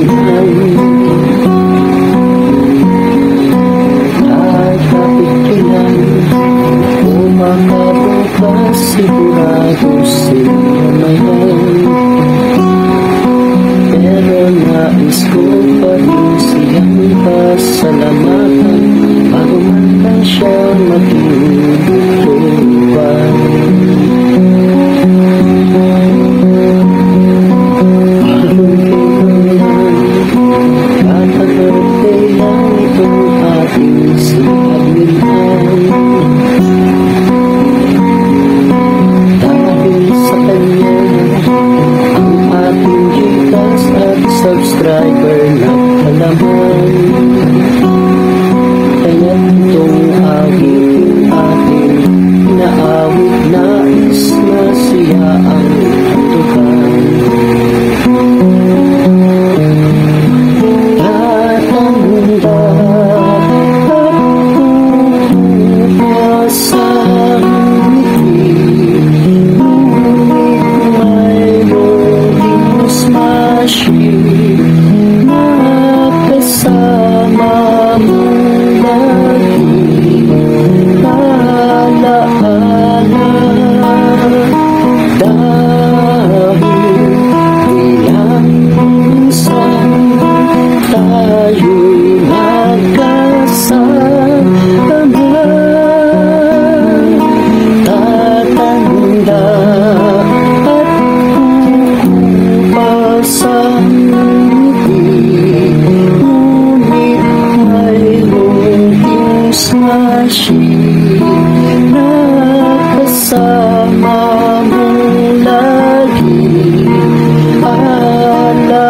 buhay at kapit ko lang kung makabukas sigurado sa'yo ngayon. Pero nais ko pa rin siyang pasalamatan bago man lang siya matutupad. Subscriber na palaman, kaya't itong awitin atin inaawit, nais na siya ang tutukan. Tatanda at sa ngiti, ngunit mayroong di mas masyik kasama mo lagi, alaala, dahil bilang minsan tayo'y magkasama. Tatanda at kukupasan na kasama mo lagi, alaala,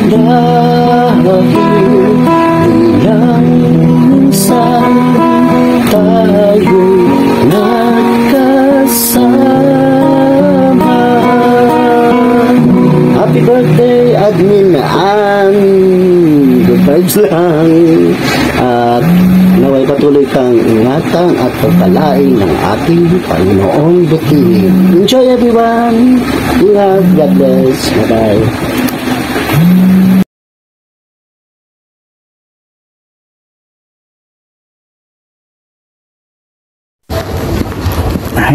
dahil bilang minsan tayo'y nagkasama. Happy birthday, Admin Ann! Good vibes lang. At naway patuloy kang ingatan at pagpalain ng ating Panginoong butihin. Enjoy everyone! Ingat, God bless. Bye-bye.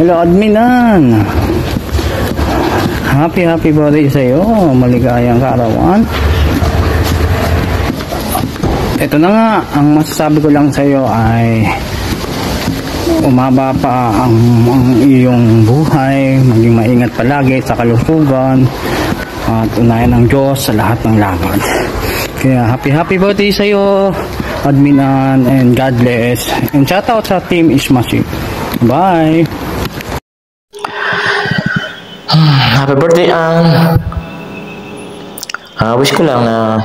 Hello, Adminan. Happy birthday sa iyo. Maligayang kaarawan. Ito na nga, ang masasabi ko lang sa iyo ay umaba pa ang iyong buhay, maging maingat palagi sa kalusugan at unahin ng Diyos sa lahat ng laban. Kaya happy birthday sa iyo, Adminan, and God bless. And shout out sa Team Ismasi. Bye. Happy birthday, Ann. Wish ko lang na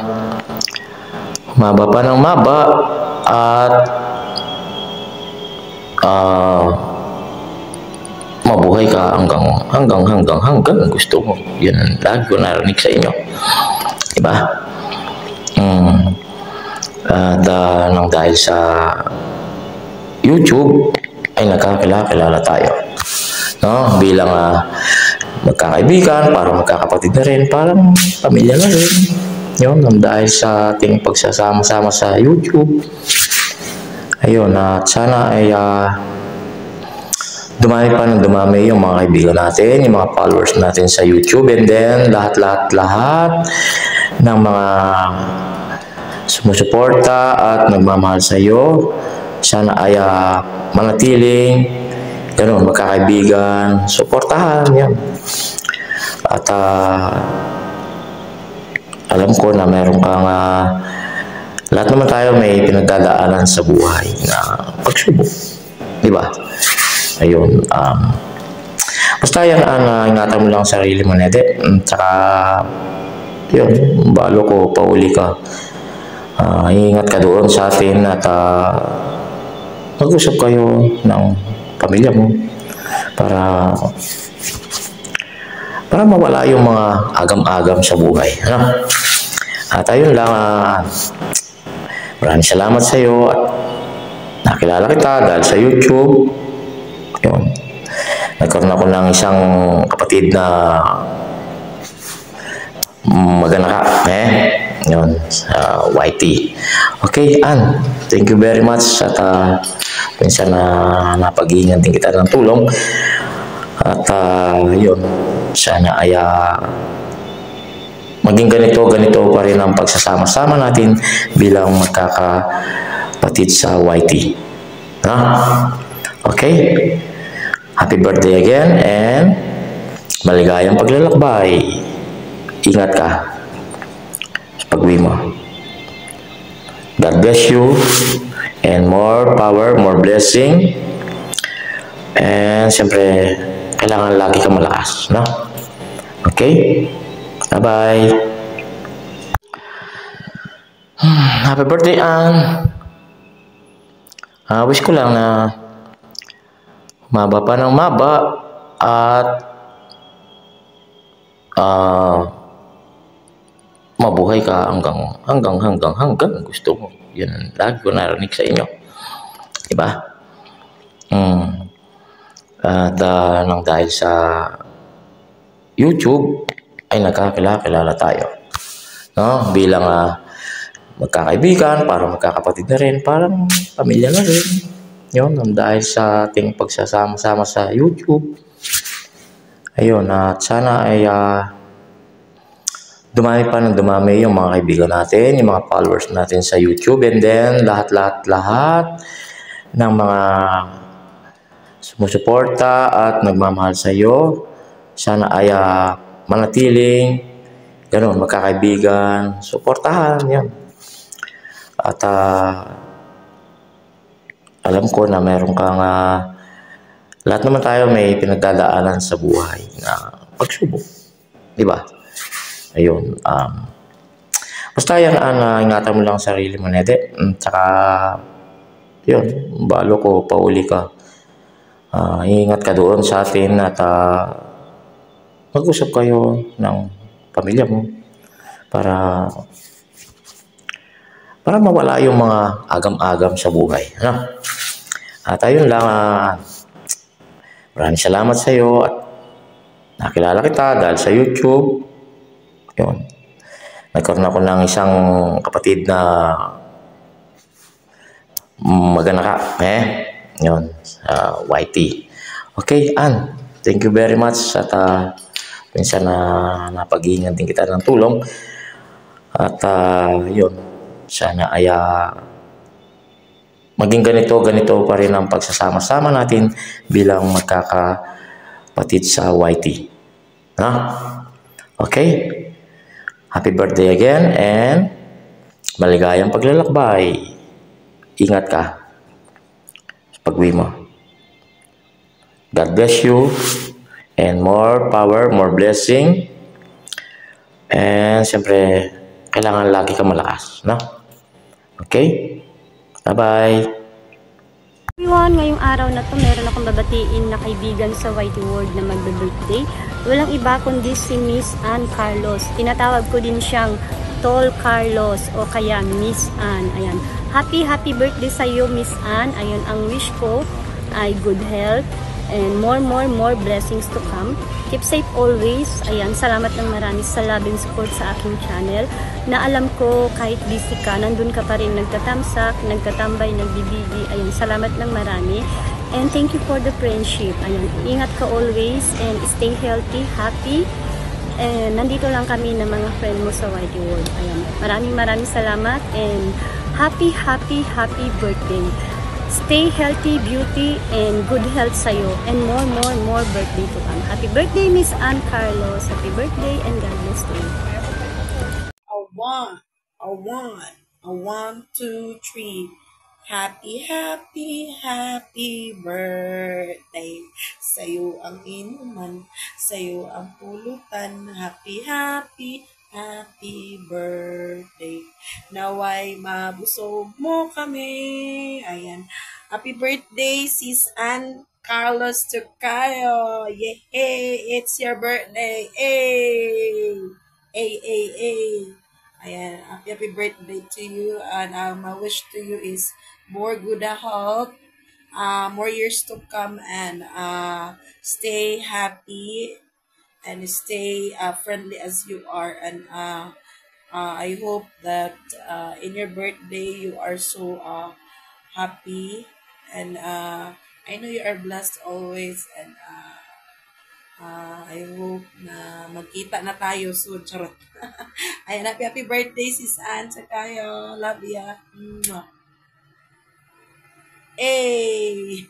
maba pa ng maba at mabuhay ka hanggang gusto mo. Yan ang lagi ko narinig sa inyo, diba? At nang dahil sa YouTube ay nagkakilala tayo, no? Bilang magkakaibigan, parang magkakapatid na rin, parang pamilya na rin. Yun, dahil sa ating pagsasama-sama sa YouTube. Ayun, at sana ay dumami pa ng dumami yung mga kaibigan natin, yung mga followers natin sa YouTube, and then lahat ng mga sumusuporta at nagmamahal sa iyo. Sana ay manatiling ganun, magkakaibigan, suportahan yan. At alam ko na meron kang lahat naman tayo may pinagdadaanan sa buhay na pagsubok, di ba? Ayun, basta yan, ingatan mo lang sarili mo, Nede. Tsaka yun, balo ko, pauli ka, ingat ka doon sa atin at mag-usap kayo ng pamilya mo para mawala yung mga agam-agam sa buhay, ano? At ayun lang, maraming salamat sa iyo at nakilala kita dahil sa YouTube. Yun, nagkaroon ako ng isang kapatid na magana ka, yun, sa YT. Okay, Ann, thank you very much at minsan na napag-iingan din kita ng tulong at yun, sana ay maging ganito pa rin ang pagsasama-sama natin bilang magkakapatid sa YT. Ha? Okay? Happy birthday again and maligayang paglalakbay. Ingat ka sa pag-uwi mo. God bless you and more power, more blessing. And siyempre, kailangan lagi kang malakas, no? Okay? Bye-bye. Happy birthday, Ann. Wish ko lang na maba pa ng maba at mabuhay ka hanggang gusto mo. Yan ang lagi ko narinig sa inyo. Diba? At nang dahil sa YouTube ay nagkakilala tayo. No? Bilang magkakaibigan, parang magkakapatid na rin, parang pamilya na rin. Yun, nang dahil sa ating pagsasama-sama sa YouTube. Ayun, at sana ay dumami pa ng dumami yung mga kaibigan natin, yung mga followers natin sa YouTube, and then lahat ng mga sumusuporta at nagmamahal sa iyo. Sana ay manatiling ganun, magkakaibigan, suportahan yan. At alam ko na meron kang lahat naman tayo may pinagdadaanan sa buhay na pagsubok. Di ba? Ayun. Basta yan, ingatan mo lang sarili mo, Nede. Tsaka, yun, balo ko, pauli ka. Ingat ka doon sa atin at mag-usap kayo ng pamilya mo para mawala yung mga agam-agam sa buhay. Ano? At ayun lang, maraming salamat sa iyo at nakilala kita dahil sa YouTube. Yun. Nagkaroon ako ng isang kapatid na magana ka, yun, sa YT. Okay, Ann, thank you very much at minsan na napag-iingan din kita ng tulong at yun, sana ay maging ganito pa rin ang pagsasama-sama natin bilang magkakapatid sa YT. Ha? Okay? Happy birthday again and maligayang paglalakbay. Ingat ka sa pag-uwi mo. God bless you and more power, more blessing. And siyempre, kailangan lagi kang malakas, no? Okay? Bye-bye. Everyone, ngayong araw na to meron akong babatiin na kaibigan sa Whitey World na magbe-birthday. Walang iba kundi si Miss Ann Carlos. Tinatawag ko din siyang Tol Carlos o kaya Miss Ann. Ayan. Happy birthday sa iyo, Miss Ann. Ayun, ang wish ko ay good health and more blessings to come. Keep safe always. Ayan, salamat ng marami sa love and support sa aking channel. Na alam ko kahit busy ka, nandun ka pa rin nagtatamsak, nagtatambay, nagbibigi. Ayan, salamat ng marami. And thank you for the friendship. Ayan, ingat ka always and stay healthy, happy. And nandito lang kami ng mga friend mo sa Whitey World. Ayan, maraming salamat and happy birthday. Stay healthy, beauty, and good health sa'yo. And more birthday to come. Happy birthday, Miss Ann Carlos. Happy birthday and God bless you. A one, two, three. Happy birthday. Sa'yo ang inuman, sa'yo ang pulutan. Happy birthday. Naway mabusog mo kami. Ayan. Happy birthday, Sis Ann Carlos Tucayo. Yay! It's your birthday. Ay. Ayan. Happy birthday to you. And my wish to you is more good health, more years to come, and stay happy and stay friendly as you are. And I hope that in your birthday you are so happy, and I know you are blessed always, and I hope na magkita na tayo soon. Charot. Ayan, happy birthday sis Ann sa kayo. Love ya. Mwah. Hey!